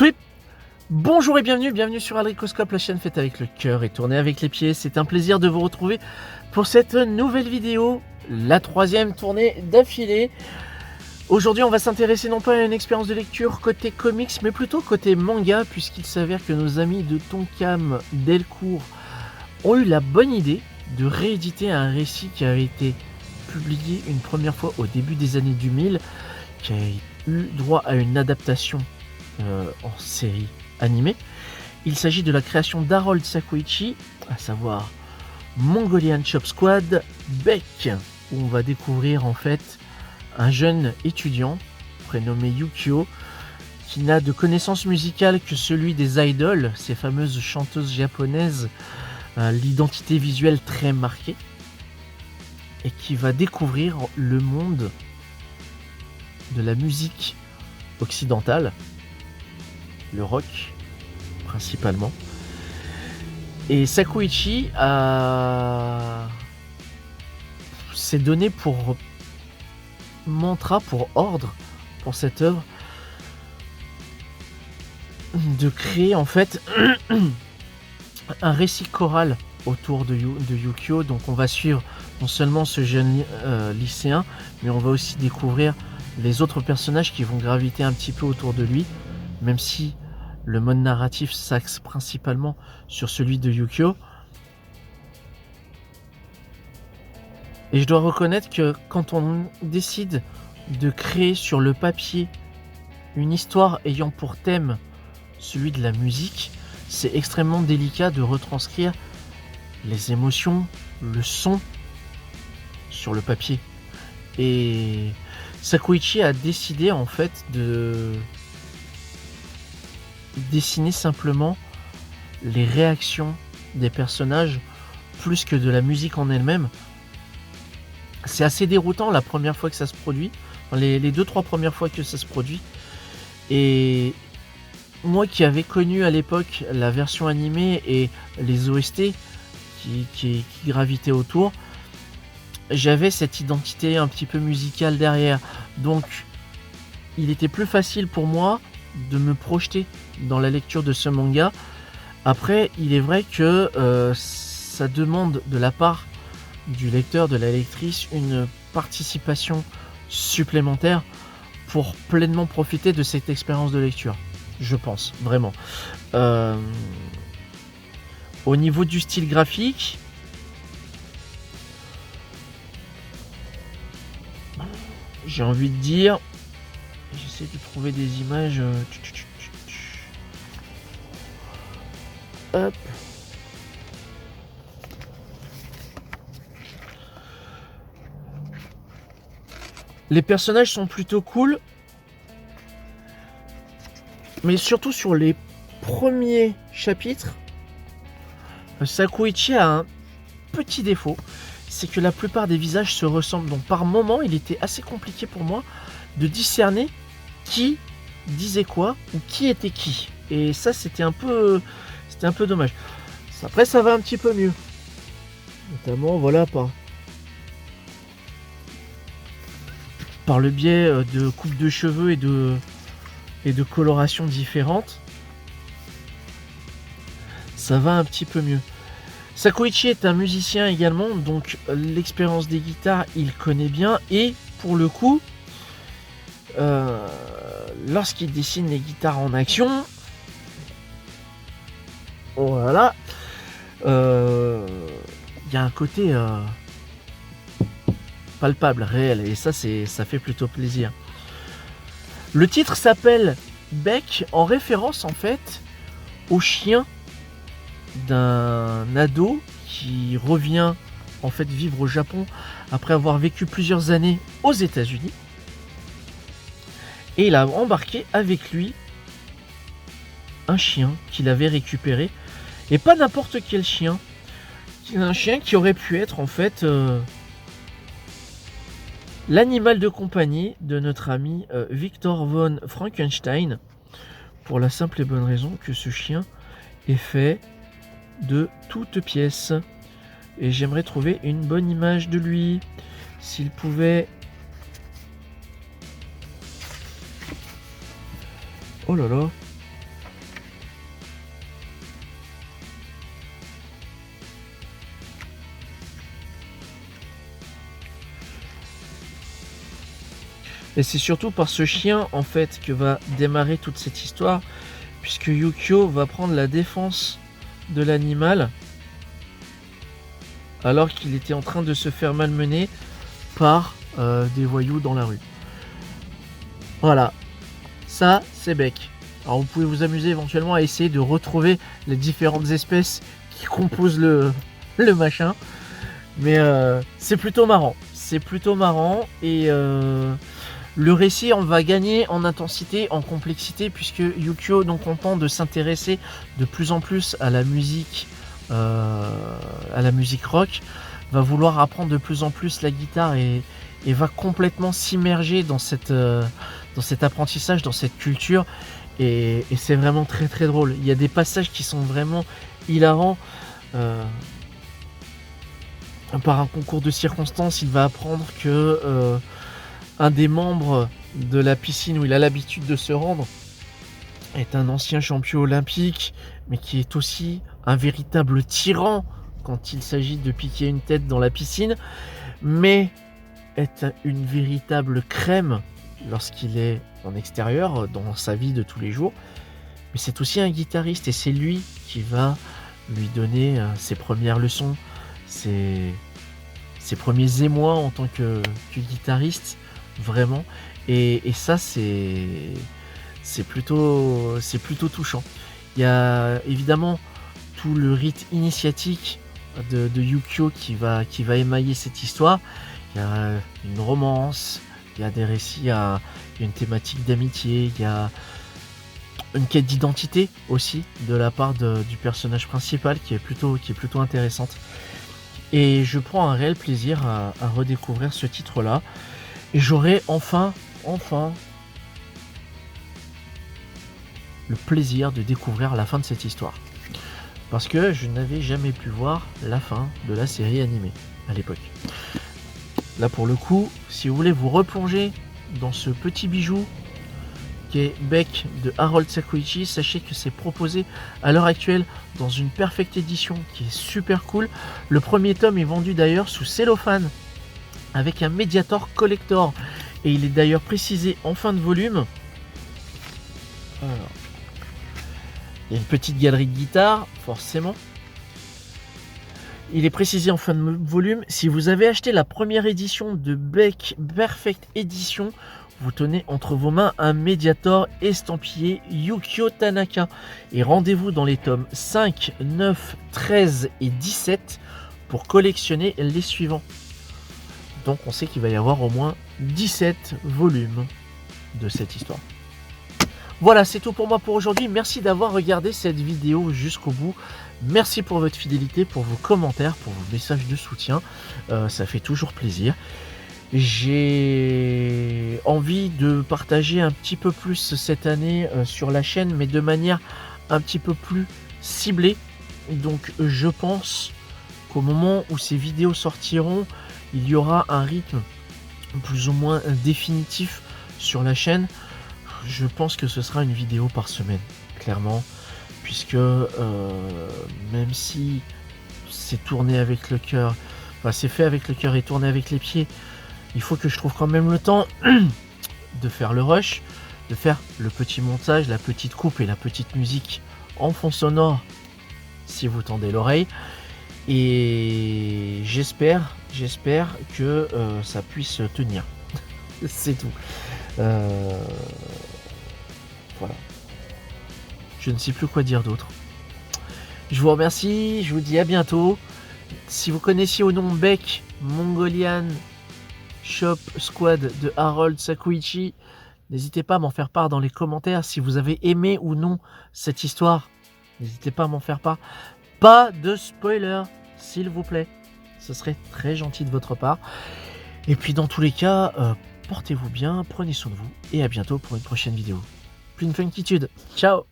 Twip. Bonjour et bienvenue sur Aldricoscope, la chaîne faite avec le cœur et tournée avec les pieds. C'est un plaisir de vous retrouver pour cette nouvelle vidéo, la troisième tournée d'affilée. Aujourd'hui, on va s'intéresser non pas à une expérience de lecture côté comics, mais plutôt côté manga, puisqu'il s'avère que nos amis de Tonkam Delcourt ont eu la bonne idée de rééditer un récit qui avait été publié une première fois au début des années 2000, qui a eu droit à une adaptation en série animée. Il s'agit de la création d'Harold Sakuichi, à savoir Mongolian Chop Squad Beck, où on va découvrir en fait un jeune étudiant prénommé Yukio qui n'a de connaissances musicales que celui des idols, ces fameuses chanteuses japonaises, l'identité visuelle très marquée, et qui va découvrir le monde de la musique occidentale, le rock principalement. Et Sakuichi s'est donné pour mantra, pour ordre, pour cette œuvre, de créer en fait un récit choral autour de Yukio. Donc on va suivre non seulement ce jeune lycéen, mais on va aussi découvrir les autres personnages qui vont graviter un petit peu autour de lui, même si le mode narratif s'axe principalement sur celui de Yukio. Et je dois reconnaître que quand on décide de créer sur le papier une histoire ayant pour thème celui de la musique, c'est extrêmement délicat de retranscrire les émotions, le son sur le papier. Et Sakuichi a décidé en fait de dessiner simplement les réactions des personnages plus que de la musique en elle-même. C'est assez déroutant la première fois que ça se produit, les 2-3 premières fois que ça se produit. Et moi qui avais connu à l'époque la version animée et les OST qui gravitaient autour, j'avais cette identité un petit peu musicale derrière. Donc il était plus facile pour moi de me projeter dans la lecture de ce manga. Après, il est vrai que ça demande de la part du lecteur, de la lectrice, une participation supplémentaire pour pleinement profiter de cette expérience de lecture, je pense, vraiment. Au niveau du style graphique, j'ai envie de dire, j'essaie de trouver des images. Hop. Les personnages sont plutôt cool, mais surtout sur les premiers chapitres, Sakuichi a un petit défaut, c'est que la plupart des visages se ressemblent. Donc par moment, il était assez compliqué pour moi de discerner qui disait quoi ou qui était qui. Et ça, c'était un peu dommage. Après, ça va un petit peu mieux. Notamment, voilà, par le biais de coupes de cheveux et de colorations différentes. Ça va un petit peu mieux. Sakuichi est un musicien également, donc l'expérience des guitares, il connaît bien. Et pour le coup, lorsqu'il dessine les guitares en action, voilà, y a un côté palpable, réel, et ça fait plutôt plaisir. Le titre s'appelle Beck, en référence en fait au chien d'un ado qui revient en fait vivre au Japon après avoir vécu plusieurs années aux États-Unis, et il a embarqué avec lui un chien qu'il avait récupéré, et pas n'importe quel chien, un chien qui aurait pu être en fait l'animal de compagnie de notre ami Victor von Frankenstein, pour la simple et bonne raison que ce chien est fait de toutes pièces. Et j'aimerais trouver une bonne image de lui. S'il pouvait... Oh là là. Et c'est surtout par ce chien en fait que va démarrer toute cette histoire, puisque Yukio va prendre la défense de l'animal alors qu'il était en train de se faire malmener par des voyous dans la rue. Voilà, ça c'est Beck. Alors vous pouvez vous amuser éventuellement à essayer de retrouver les différentes espèces qui composent le machin. Mais c'est plutôt marrant. C'est plutôt marrant et le récit on va gagner en intensité, en complexité, puisque Yukio, donc content de s'intéresser de plus en plus à la musique rock, va vouloir apprendre de plus en plus la guitare et va complètement s'immerger dans cet apprentissage, dans cette culture. Et c'est vraiment très très drôle. Il y a des passages qui sont vraiment hilarants. Par un concours de circonstances, il va apprendre que un des membres de la piscine où il a l'habitude de se rendre est un ancien champion olympique, mais qui est aussi un véritable tyran quand il s'agit de piquer une tête dans la piscine, mais est une véritable crème lorsqu'il est en extérieur, dans sa vie de tous les jours. Mais c'est aussi un guitariste et c'est lui qui va lui donner ses premières leçons, ses premiers émois en tant que guitariste, vraiment. Et ça, c'est plutôt touchant. Il y a évidemment tout le rite initiatique de Yukio qui va émailler cette histoire. Il y a une romance, il y a des récits, il y a une thématique d'amitié, il y a une quête d'identité aussi de la part du personnage principal qui est plutôt intéressante. Et je prends un réel plaisir à redécouvrir ce titre-là. Et j'aurai enfin le plaisir de découvrir la fin de cette histoire. Parce que je n'avais jamais pu voir la fin de la série animée à l'époque. Là pour le coup, si vous voulez vous replonger dans ce petit bijou qui est Beck de Harold Sakuichi, sachez que c'est proposé à l'heure actuelle dans une perfecte édition qui est super cool. Le premier tome est vendu d'ailleurs sous cellophane avec un Mediator Collector et il est d'ailleurs précisé en fin de volume. Alors, il y a une petite galerie de guitare, forcément. Il est précisé en fin de volume, si vous avez acheté la première édition de Beck Perfect Edition, vous tenez entre vos mains un Mediator estampillé Yukio Tanaka. Et rendez-vous dans les tomes 5, 9, 13 et 17 pour collectionner les suivants. Donc on sait qu'il va y avoir au moins 17 volumes de cette histoire. Voilà, c'est tout pour moi pour aujourd'hui. Merci d'avoir regardé cette vidéo jusqu'au bout. Merci pour votre fidélité, pour vos commentaires, pour vos messages de soutien. Ça fait toujours plaisir. J'ai envie de partager un petit peu plus cette année sur la chaîne, mais de manière un petit peu plus ciblée. Donc je pense qu'au moment où ces vidéos sortiront, il y aura un rythme plus ou moins définitif sur la chaîne. Je pense que ce sera une vidéo par semaine, clairement, puisque même si c'est tourné avec le cœur, enfin c'est fait avec le cœur et tourné avec les pieds, il faut que je trouve quand même le temps de faire le rush, de faire le petit montage, la petite coupe et la petite musique en fond sonore si vous tendez l'oreille. Et j'espère que ça puisse tenir. C'est tout. Voilà. Je ne sais plus quoi dire d'autre. Je vous remercie, je vous dis à bientôt. Si vous connaissiez au nom Beck Mongolian Shop Squad de Harold Sakuichi, n'hésitez pas à m'en faire part dans les commentaires. Si vous avez aimé ou non cette histoire, n'hésitez pas à m'en faire part. Pas de spoiler, s'il vous plaît. Ce serait très gentil de votre part. Et puis dans tous les cas, portez-vous bien, prenez soin de vous et à bientôt pour une prochaine vidéo. Pleine funkitude. Ciao.